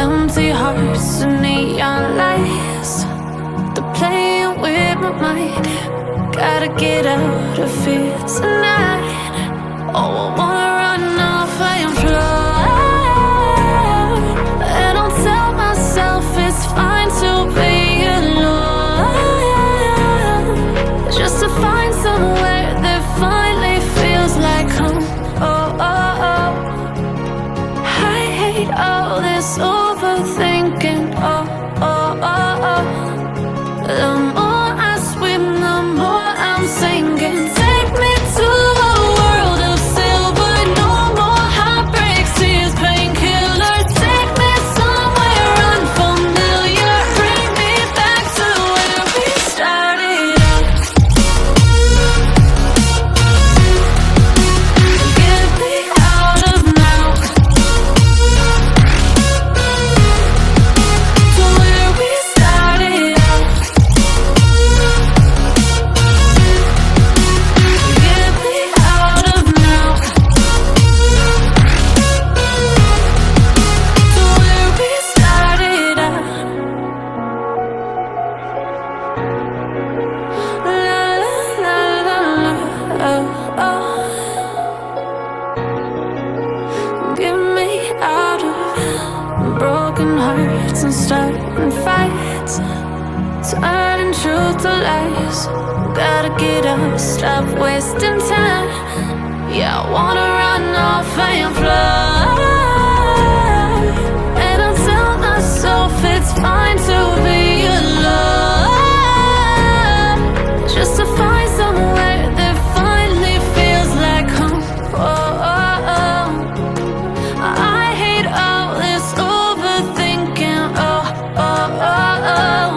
empty hearts and neon lights. They're playing with my mind. Gotta get out of here tonight. Oh, I wanna run off and fly. And I'll tell myself it's fine to be alone, just to find somewhere that finally feels like home. Oh, oh, oh. I hate all this overthinking. Oh, oh, oh, oh. The more I swim, the more I'm sinking. Take me to a world of silver. No more heartbreaks, tears, painkillers. Take me somewhere unfamiliar. Bring me back to where we started out. Get me out of now, to where we started out. Get me out of now, to where we started out. La la la la la, oh, oh. Get me out of broken hearts and starting fights, turning truth to lies. Gotta get up, stop wasting time. Yeah, I wanna run off and fly. And I'll tell myself it's fine to be alone, just to find somewhere that finally feels like home. Oh, oh, oh. I hate all this overthinking. Oh, oh, oh, oh.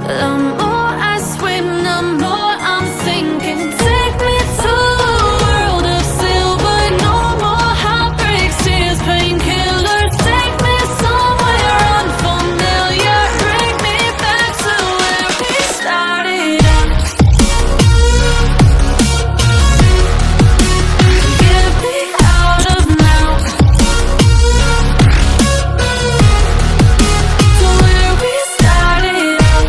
The more I swim, the more I'm sinking. Take me to a world of silver. No more heartbreaks, tears, painkillers. Take me somewhere unfamiliar. Bring me back to where we started out. Get me out of now, to where we started out.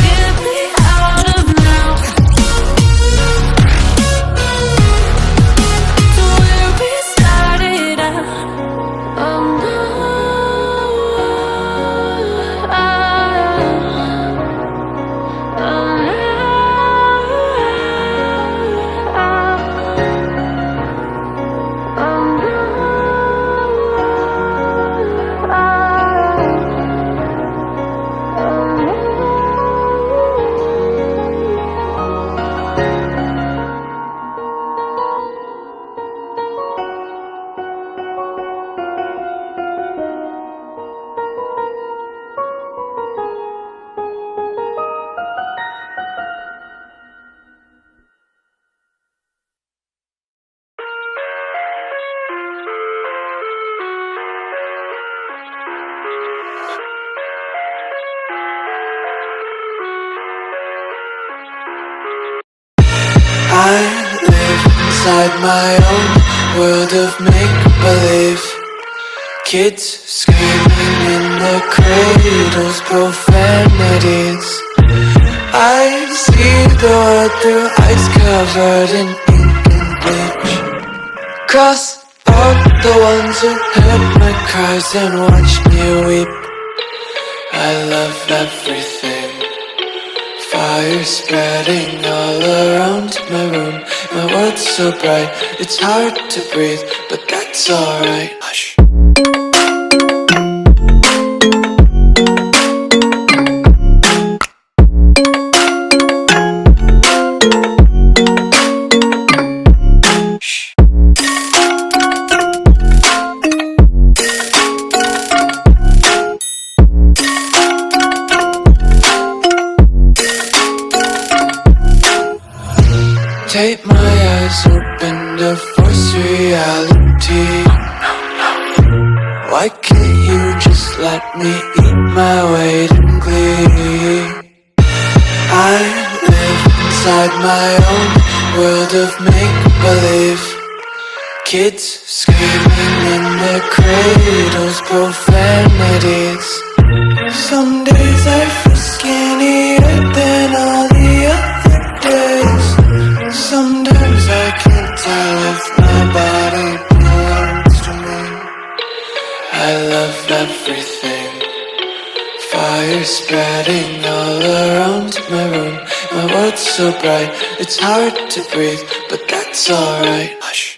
Get me out of now, to where we started out. Oh no, oh no. I live inside my own world of make-believe. Kids screaming in their cradles, profanities. I see the world through ice covered in ink and bleach. Cross out the ones who heard my cries and watched me weep. I love everything. Fire spreading all around my room. My world's so bright, it's hard to breathe, but that's alright. Hush. Tape my eyes open to force reality. Why can't you just let me eat my weight in glee? I live inside my own world of make-believe. Kids screaming in their cradles, profanities. Some days I feel skinnier than all the other days. Sometimes I can't tell if my body belongs to me. I love everything. Fire spreading all around my room. My world's so bright, it's hard to breathe, but that's alright. Hush.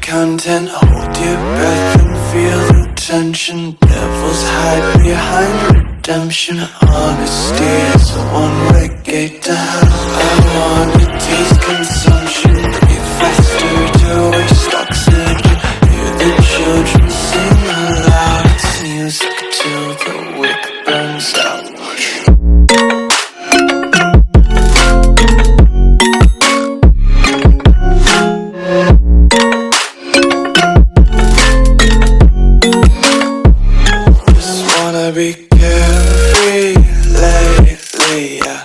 Content, hold your breath and feel the tension. Devils hide behind redemption. Honesty is a one-way gate to hell. I wanna taste consumption. Breathe faster to waste oxygen. Hear the children sing aloud. It's music till the wick burns out. Be carefree lately, yeah.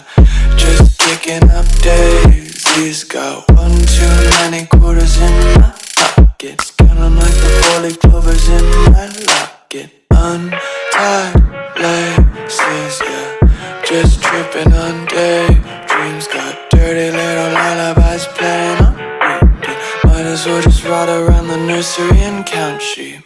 Just kicking up daisies. Got one too many quarters in my pockets. Counting like the 40 clovers in my locket. Untied laces, yeah. Just tripping on daydreams. Got dirty little lullabies playing on repeat. Might as well just ride around the nursery and count sheep.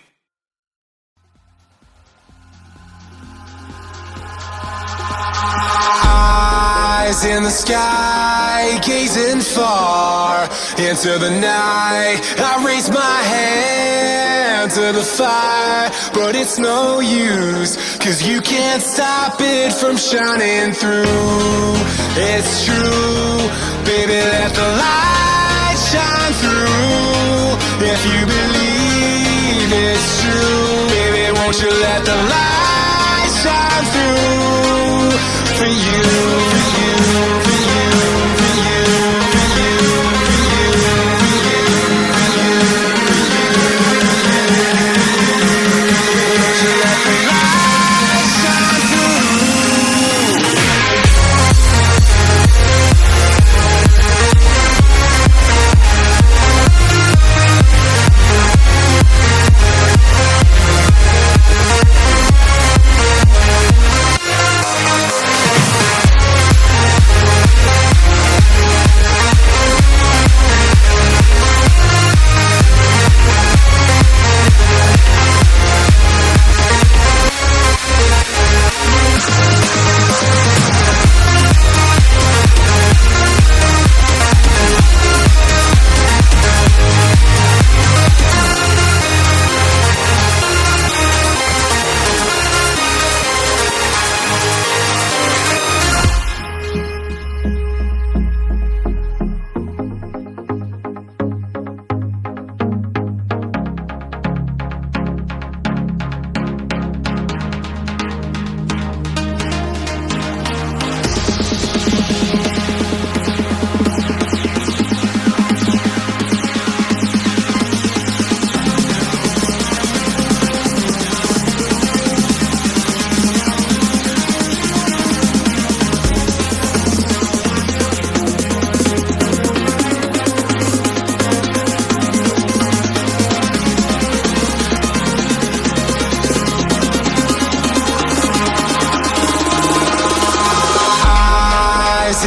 Eyes in the sky, gazing far into the night. I raise my hand to the fire, but it's no use, 'cause you can't stop it from shining through. It's true, baby, let the light shine through. If you believe it's true, baby, won't you let the light shine through for you.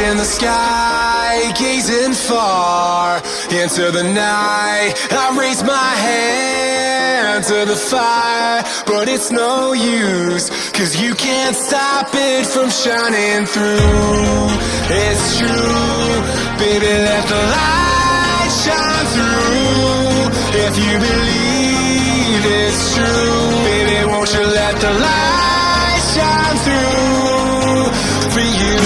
In the sky, gazing far into the night. I raise my hand to the fire, but it's no use, 'cause you can't stop it from shining through. It's true, baby, let the light shine through. If you believe it's true, baby, won't you let the light shine through for you.